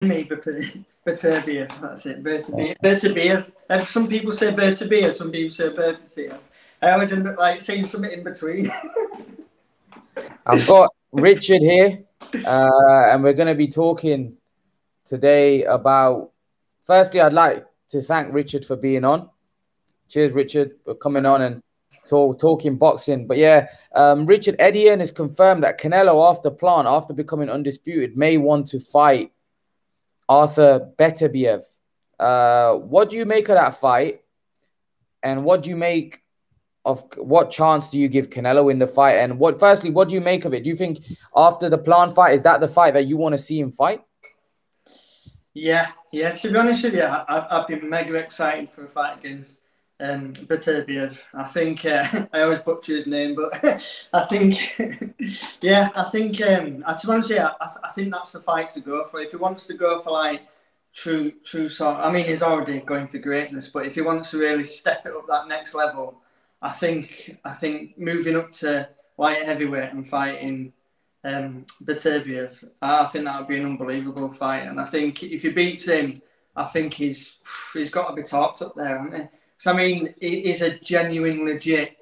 Me, Beterbiev. That's it. Beterbiev. Some people say Beterbiev, some people say Beterbiev. I always end up like saying something in between. I've got Richard here, and we're going to be talking today about. Firstly, I'd like to thank Richard for being on. Cheers, Richard, for coming on and talking boxing. But yeah, Richard Edian has confirmed that Canelo, after becoming undisputed, may want to fight Arthur Beterbiev. What do you make of that fight? And what do you make of what chance do you give Canelo in the fight? And firstly, what do you make of it? Do you think after the Plant fight, is that the fight that you want to see him fight? Yeah. To be honest with you, I've been mega excited for a fight against Beterbiev. I think I always butcher his name, but I think to be honest with you, I think that's the fight to go for. If he wants to go for like true sort, I mean, he's already going for greatness, but if he wants to really step it up that next level, I think moving up to light heavyweight and fighting Beterbiev, I think that would be an unbelievable fight. And I think if he beats him, I think he's got to be talked up there, hasn't he? So I mean, he's a genuine, legit,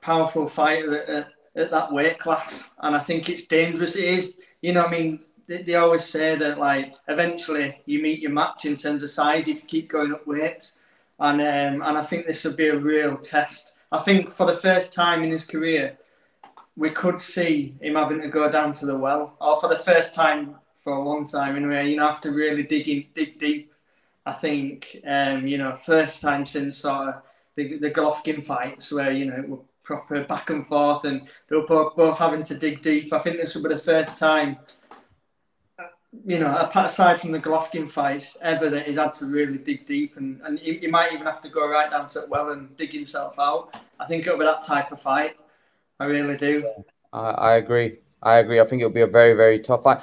powerful fighter at that weight class, and I think it's dangerous. It is, I mean, they always say that like eventually you meet your match in terms of size if you keep going up weights, and I think this would be a real test. I think for the first time in his career, we could see him having to go down to the well, or for the first time for a long time anyway. Have to really dig deep. I think first time since sort of the Golovkin fights where it were proper back and forth and they were both having to dig deep. I think this will be the first time, aside from the Golovkin fights, ever that he's had to really dig deep, and he might even have to go right down to the well and dig himself out. I think it'll be that type of fight. I really do. I agree. I think it'll be a very, very tough fight.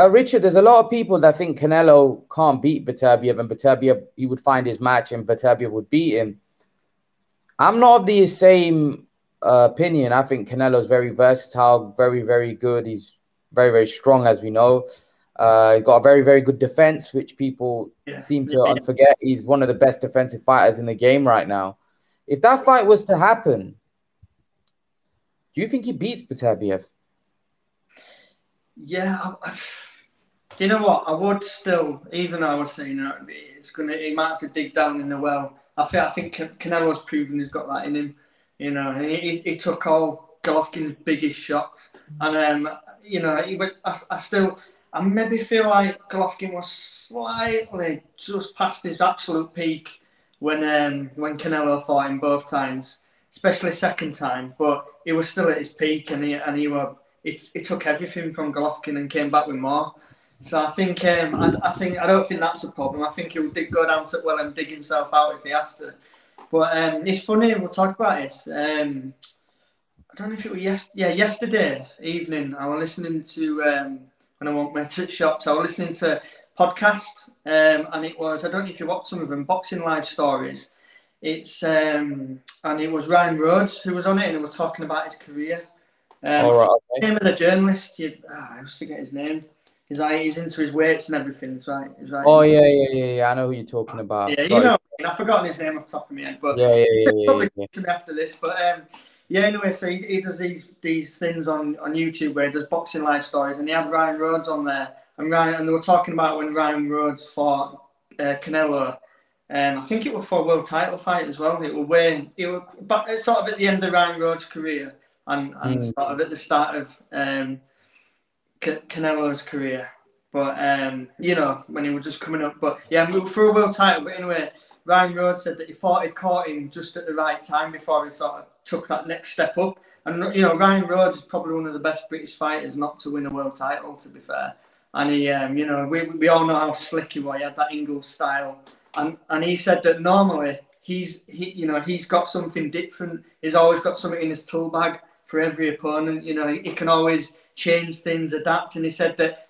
Richard, there's a lot of people that think Canelo can't beat Beterbiev, and Beterbiev, he would find his match and Beterbiev would beat him. I'm not of the same opinion. I think Canelo's very versatile, very, very good. He's very, very strong, as we know. He's got a very, very good defense, which people seem to forget. He's one of the best defensive fighters in the game right now. If that fight was to happen, do you think he beats Beterbiev? Yeah, you know what? I would still, even though I was saying he might have to dig down in the well. I think Canelo's proven he's got that in him. He took all Golovkin's biggest shots, and I maybe feel like Golovkin was slightly just past his absolute peak when Canelo fought him both times, especially second time. But he was still at his peak, and he took everything from Golovkin and came back with more. So I think I don't think that's a problem. I think he would go down to well and dig himself out if he has to. But it's funny, we'll talk about this. I don't know if it was yesterday evening. I was listening to when I went to shops. I was listening to a podcast, and it was, I don't know if you watched some of them, Boxing Live Stories. It's and it was Ryan Rhodes who was on it, and he was talking about his career. The name of the journalist, I always forget his name. He's into his weights and everything. He's right. Oh yeah. I know who you're talking about. Yeah, I've forgotten his name off the top of my head, but yeah. To me after this. But anyway, so he does these things on YouTube where he does Boxing Live Stories, and he had Ryan Rhodes on there, and they were talking about when Ryan Rhodes fought Canelo. I think it was for a world title fight as well. It was sort of at the end of Ryan Rhodes' career. And sort of at the start of Canelo's career, but when he was just coming up. But yeah, for a world title. But anyway, Ryan Rhodes said that he thought he'd caught him just at the right time before he sort of took that next step up. And Ryan Rhodes is probably one of the best British fighters not to win a world title, to be fair. And he, we all know how slick he was. He had that Ingle style, and he said that normally he's got something different. He's always got something in his tool bag for every opponent. He can always change things, adapt. And he said that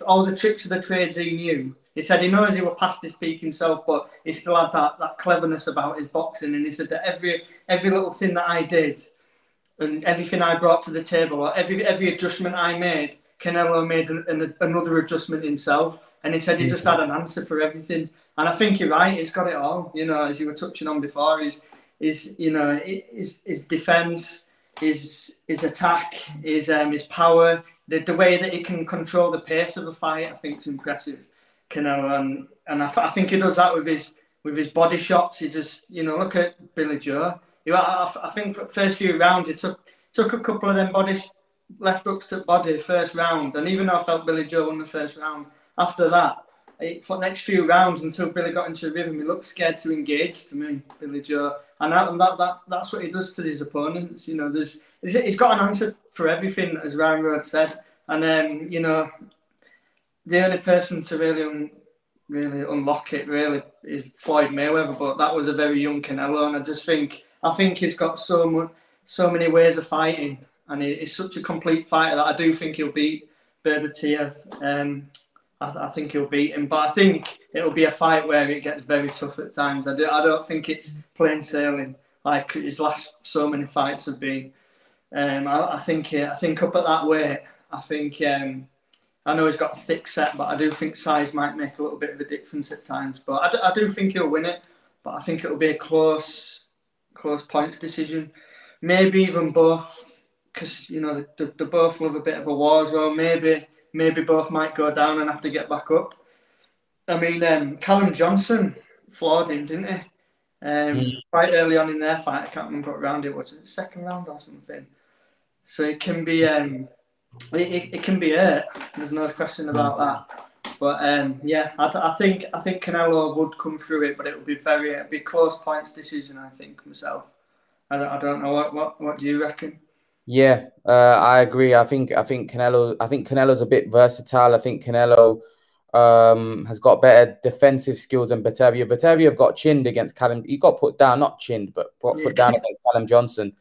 all the tricks of the trades he knew, he said he knows he was past his peak himself, but he still had that cleverness about his boxing. And he said that every little thing that I did and everything I brought to the table, or every adjustment I made, Canelo made another adjustment himself, and he said he just had an answer for everything. And I think you're right. He's got it all. You know, as you were touching on before, his defense, his attack, his power, the way that he can control the pace of a fight, I think is impressive. Canelo, and I think he does that with his body shots. He just, look at Billy Joe. I think for the first few rounds, he took a couple of them left hooks to body first round, and even though I felt Billy Joe won the first round, after that, for the next few rounds until Billy got into a rhythm, he looked scared to engage. To me, Billy Joe, and that's what he does to his opponents. He's got an answer for everything, as Ryan Road said, and the only person to really unlock it really is Floyd Mayweather, but that was a very young Canelo, and I think he's got so many ways of fighting, and he's such a complete fighter that I do think he'll beat Beterbiev. I think he'll beat him, but I think it'll be a fight where it gets very tough at times. I don't think it's plain sailing like his last so many fights have been. I think up at that weight, I know he's got a thick set, but I do think size might make a little bit of a difference at times. But I do think he'll win it, but I think it'll be a close points decision. Maybe even both, because they both love a bit of a war as well. Maybe both might go down and have to get back up. I mean, Callum Johnson floored him, didn't he? Quite early on in their fight, I can't remember what round it was. The second round or something. So it can be it can be hurt. There's no question about that. But I think Canelo would come through it, but it would be a close points decision. I think myself. I don't know what do you reckon? Yeah, I agree. I think Canelo's a bit versatile. I think Canelo has got better defensive skills than Beterbiev. Beterbiev got chinned against Callum. He got put down, not chinned, but put down against Callum Johnson.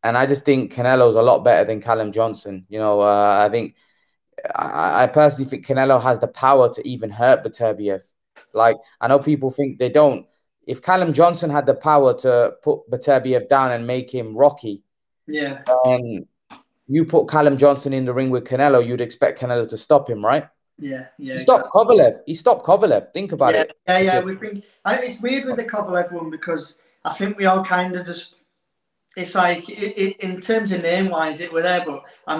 And I just think Canelo's a lot better than Callum Johnson. I personally think Canelo has the power to even hurt Beterbiev. Like, I know people think they don't. If Callum Johnson had the power to put Beterbiev down and make him Rocky, you put Callum Johnson in the ring with Canelo, you'd expect Canelo to stop him, right? Yeah. He stopped Kovalev. He stopped Kovalev. Think about it. Yeah. We think it's weird with the Kovalev one because I think we all kind of just. It's like in terms of name wise, it were there, but I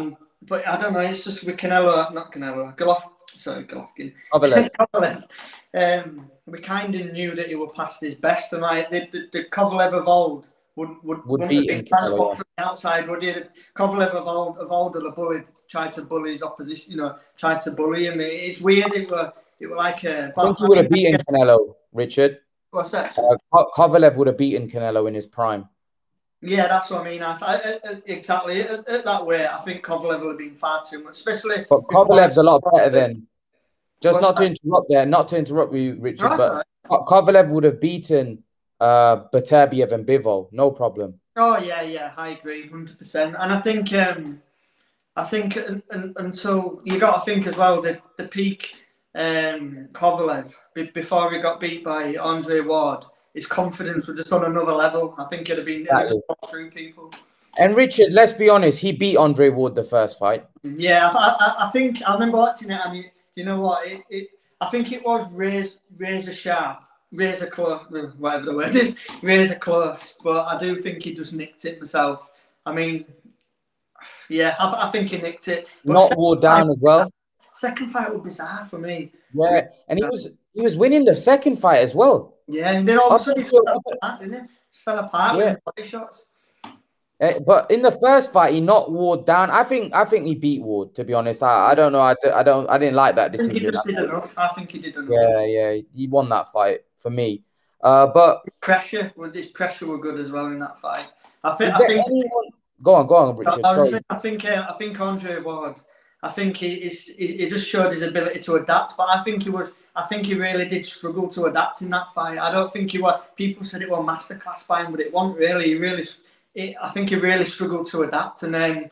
don't know. It's just with Golovkin. Kovalev. We kind of knew that he was past his best, and like the Kovalev of old would beat him. Outside, would he? Kovalev of old bullied, tried to bully his opposition. Tried to bully him. It's weird. It were like a. I think he would have beaten Canelo, Richard. What's that? Kovalev would have beaten Canelo in his prime. Yeah, that's what I mean. Exactly at that weight, I think Kovalev would have been far too much, especially. But Kovalev's a lot better than. Just not to interrupt you, Richard, but Kovalev would have beaten Beterbiev and Bivol, no problem. Oh yeah, I agree, 100%. And I think until you got to think as well the peak Kovalev before he got beat by Andre Ward, his confidence was just on another level. I think it'd have been through people. And Richard, let's be honest, he beat Andre Ward the first fight. Yeah, I think I remember watching it, and you know what? I think it was razor sharp, razor close, whatever the word is, razor close. But I do think he just nicked it myself. I mean, yeah, I think he nicked it. But not wore down as well. Second fight was bizarre for me. Yeah, and he was winning the second fight as well. Yeah, and then all of a sudden he fell apart, didn't it? Fell apart with body shots. But in the first fight, he knocked Ward down. I think he beat Ward. To be honest, I don't know. I didn't like that decision. I think he just did enough. I think he did enough. Yeah, he won that fight for me. But his pressure were good as well in that fight. Go on, Richard. I think Andre Ward. I think he just showed his ability to adapt, but I think he really did struggle to adapt in that fight. I don't think he was. People said it was masterclass by him, but it wasn't really. I think he really struggled to adapt, and when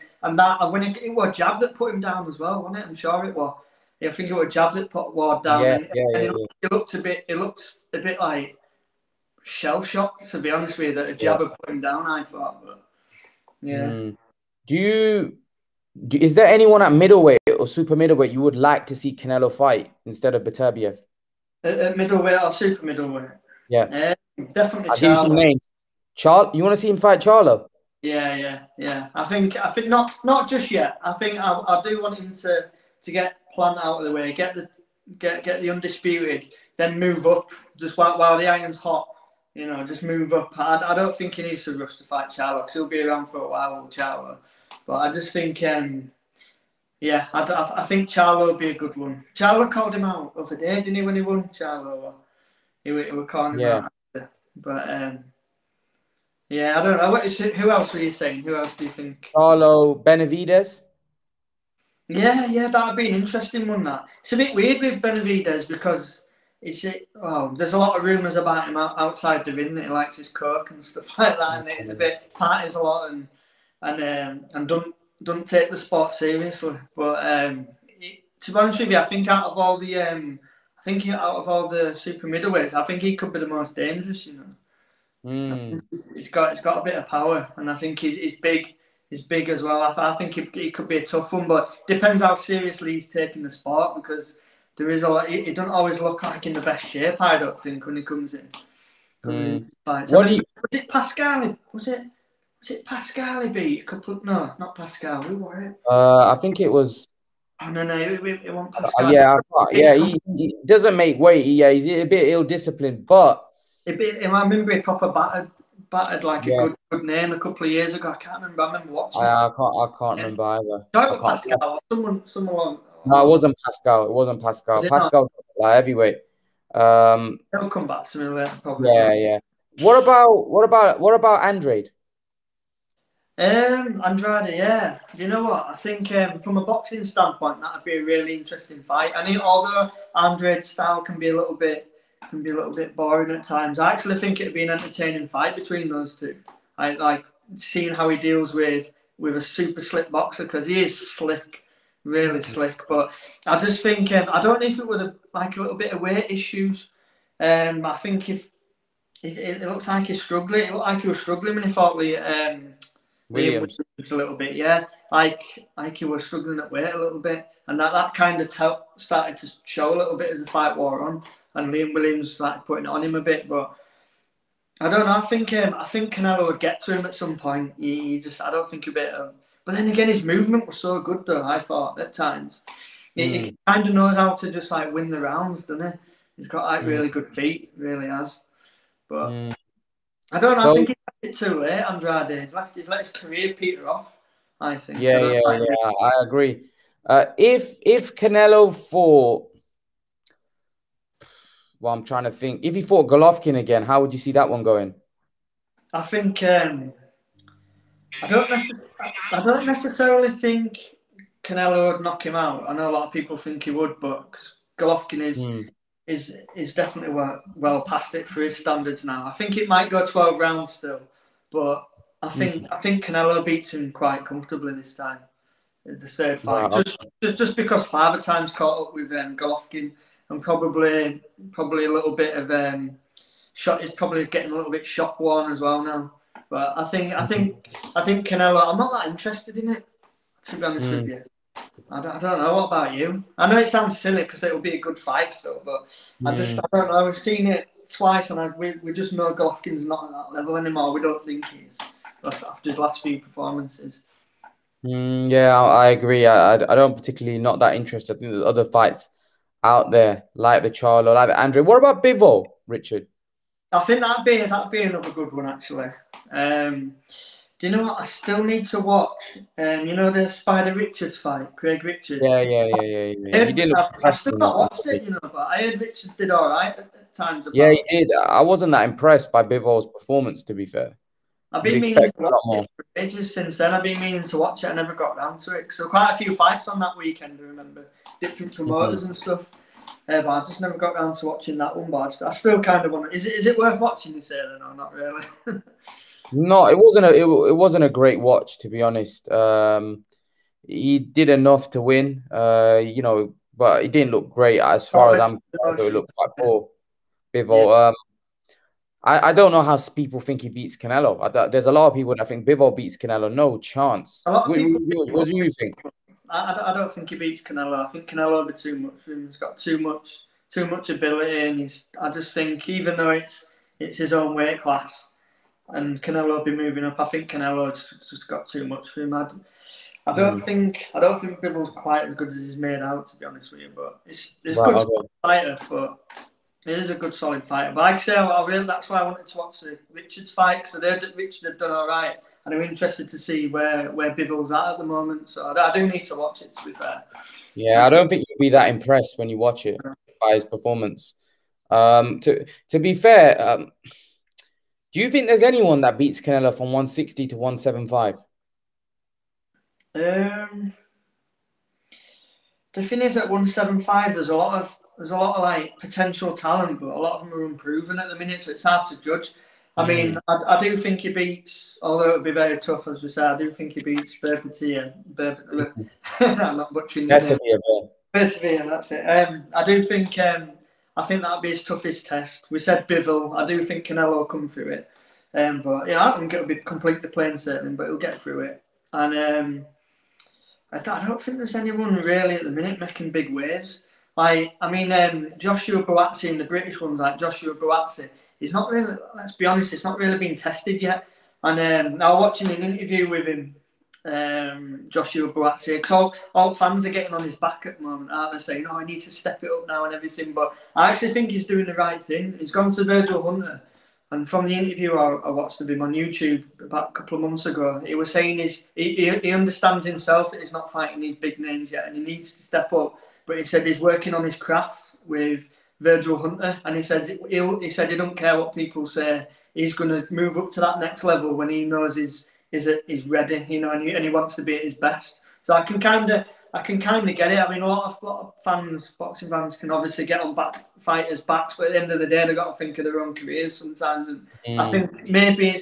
it was a jab that put him down as well, wasn't it? I'm sure it was. I think it was a jab that put Ward down. It looked a bit like shell shocked, to be honest with you, that a jab had put him down. I thought, but yeah. Is there anyone at middleweight or super middleweight you would like to see Canelo fight instead of Beterbiev? At middleweight or super middleweight? Yeah. Definitely I'll give you some Charlo. names. You want to see him fight Charlo? Yeah. I think not just yet. I think I do want him to get Plant out of the way, get the undisputed, then move up just while the iron's hot. Just move up. I don't think he needs to rush to fight Charlo because he'll be around for a while with Charlo. But I just think, yeah, I think Charlo would be a good one. Charlo called him out the other day, didn't he, when he won Charlo? He was calling him Yeah. out after. But yeah, I don't know. Who else were you saying? Who else do you think? Charlo Benavidez? Yeah, that'd be an interesting one. That it's a bit weird with Benavidez because there's a lot of rumours about him outside the ring that he likes his coke and stuff like that, and he's a bit parties a lot and don't take the sport seriously. But to be honest with you, I think out of all the super middleweights, I think he could be the most dangerous. I think he's got a bit of power, and I think he's big. He's big as well. I think he could be a tough one, but depends how seriously he's taking the sport because there is a lot. He doesn't always look like in the best shape. I don't think when he comes into fights. Was it Pascal? Was it Pascal he beat a couple? No, not Pascal. Who was it? I think it was. Oh, no, it wasn't Pascal. Yeah, he doesn't make weight. He's a bit ill-disciplined, but I remember he proper battered like a good name a couple of years ago. I can't remember. I remember watching. I can't remember either. Pascal or someone. No, it wasn't Pascal. It wasn't Pascal. Pascal's like heavyweight. He'll come back to me later, probably. Yeah. What about Andrade? Andrade, yeah. You know what? I think from a boxing standpoint, that'd be a really interesting fight. I mean, although Andrade's style can be a little bit boring at times, I actually think it'd be an entertaining fight between those two. I like seeing how he deals with a super slick boxer because he is slick, really slick. But I just think I don't know if it were a little bit of weight issues. I think if it looks like he's struggling. It looked like he was struggling when he fought Williams a little bit, yeah. Like he was struggling at weight a little bit, and that kind of started to show a little bit as the fight wore on, and Liam Williams started putting it on him a bit. But I don't know. I think Canelo would get to him at some point. I don't think he'd be. But then again, his movement was so good, though. I thought at times he kind of knows how to just like win the rounds, doesn't he? He's got like really good feet, really has. But I don't know. I think it's too late. Andrade, he's let his career peter off. I think. Yeah. I agree. If Canelo fought, well, I'm trying to think. If he fought Golovkin again, how would you see that one going? I think I don't necessarily think Canelo would knock him out. I know a lot of people think he would, but Golovkin is definitely well past it for his standards now. I think it might go 12 rounds still, but I think Canelo beats him quite comfortably this time in the third fight. Just because Father Time's caught up with Golovkin and probably a little bit of shot. He's probably getting a little bit shot worn as well now. But I think Canelo. I'm not that interested in it, to be honest with you. I don't know. What about you? I know it sounds silly because it will be a good fight still, but I don't know. We've seen it twice, and we just know Golovkin's not at that level anymore. We don't think he is after his last few performances. Yeah, I agree. I don't particularly not that interested. I think there's other fights out there like the Charlo, like the Andre. What about Bivol, Richard? I think that'd be another good one actually. Do you know what? I still need to watch. The Spider Richards fight, Craig Richards. Yeah. I've still not watched it, but I heard Richards did all right at times. Yeah, he did. I wasn't that impressed by Bivol's performance, to be fair. I've been meaning to watch it for ages since then. I've been meaning to watch it. I never got around to it. So quite a few fights on that weekend, I remember. Different promoters and stuff. But I just never got around to watching that one. But I still kind of want to. Is it worth watching, you say, then, or not really? No, it wasn't a great watch, to be honest. He did enough to win, but he didn't look great as far as I'm concerned. It looked quite poor. Bivol. I don't know how people think he beats Canelo. There's a lot of people that think Bivol beats Canelo. No chance. A lot of people. What do you think? I don't think he beats Canelo. I think Canelo will be too much for him. He's got too much ability, and I just think even though it's his own weight class, and Canelo will be moving up, I think Canelo's just got too much for him. I don't think Bivol's quite as good as he's made out, to be honest with you. But it's a good fighter, but he is a good solid fighter. But like I say, that's why I wanted to watch the Richards fight, because I heard that Richard had done all right, and I'm interested to see where Bivol's at the moment. So I do need to watch it, to be fair. Yeah, I don't think you'll be that impressed when you watch it by his performance. To be fair, do you think there's anyone that beats Canelo from 160 to 175? The thing is, at 175, there's a lot of like potential talent, but a lot of them are unproven at the minute, so it's hard to judge. I mean, I do think he beats, although it'll be very tough, as we say, I do think he beats Beterbiev. I'm not butchering his name. Beterbiev, that's it. I do think I think that'll be his toughest test. We said Bivol. I do think Canelo will come through it. But yeah, I think it'll be completely plain sailing, but he'll get through it. And I don't think there's anyone really at the minute making big waves. Like, I mean, Joshua Buatsi and the British ones, like Joshua Buatsi, he's not really, let's be honest, it's not really been tested yet. And I was watching an interview with him, Joshua Buatsi, because all fans are getting on his back at the moment, aren't they, saying, I need to step it up now and everything. But I actually think he's doing the right thing. He's gone to Virgil Hunter. And from the interview I watched of him on YouTube about a couple of months ago, he was saying he understands himself that he's not fighting these big names yet and he needs to step up. But he said he's working on his craft with Virgil Hunter, and he said he don't care what people say. He's going to move up to that next level when he knows he's ready, you know, and he wants to be at his best. So I can kind of get it. I mean, a lot of fans, boxing fans, can obviously get on fighters' backs, but at the end of the day, they've got to think of their own careers sometimes. And I think maybe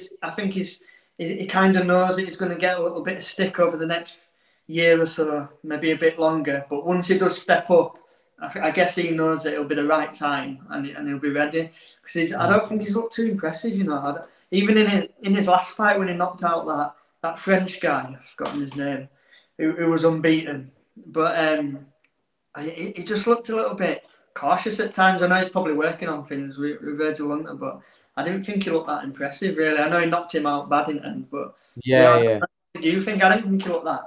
he kind of knows that he's going to get a little bit of stick over the next year or so, maybe a bit longer. But once he does step up, I guess he knows that it'll be the right time and he'll be ready. Because I don't think he's looked too impressive, you know. Even in his last fight when he knocked out that French guy, I've forgotten his name, who was unbeaten. But he just looked a little bit cautious at times. I know he's probably working on things with Virgil Hunter, but I didn't think he looked that impressive, really. I know he knocked him out bad in the end, but yeah. Do you think? I don't think he looked that.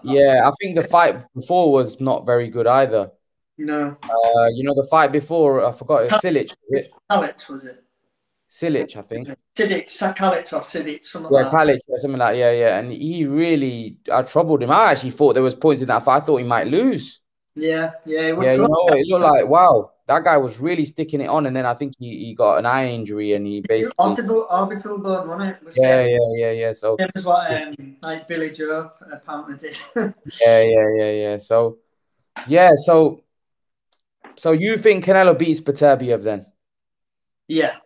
Yeah, I think the fight before was not very good either. No. You know, the fight before, I forgot, it was Silic, was it? Kalic, was it? Silic, I think. Kalic or Sidic, something like that. Kalic, something like that, yeah. And he really troubled him. I actually thought there was points in that fight. I thought he might lose. Yeah. You know, it looked like, wow, that guy was really sticking it on. And then I think he got an eye injury and he basically... Orbital bone, wasn't it? Yeah. So it was what like Billy Joe apparently did. Yeah. So you think Canelo beats Beterbiev then? Yeah.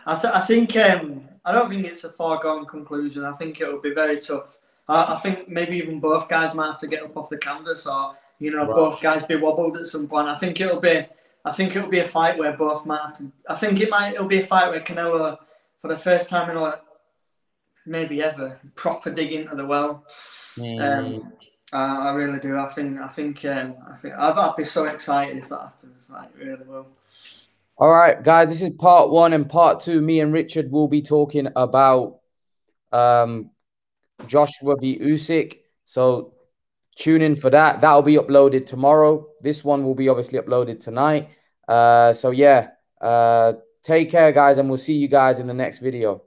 I think I don't think it's a foregone conclusion. I think it'll be very tough. I think maybe even both guys might have to get up off the canvas, or both guys be wobbled at some point. I think it'll be a fight where both might have to. I think it'll be a fight where Canelo, for the first time in maybe ever, proper dig into the well. I really do. I think I'd be so excited if that happens. Like, really will. All right, guys, this is part 1, and part 2, me and Richard will be talking about Joshua v. Usyk. So tune in for that. That'll be uploaded tomorrow. This one will be obviously uploaded tonight. So yeah, take care, guys, and we'll see you guys in the next video.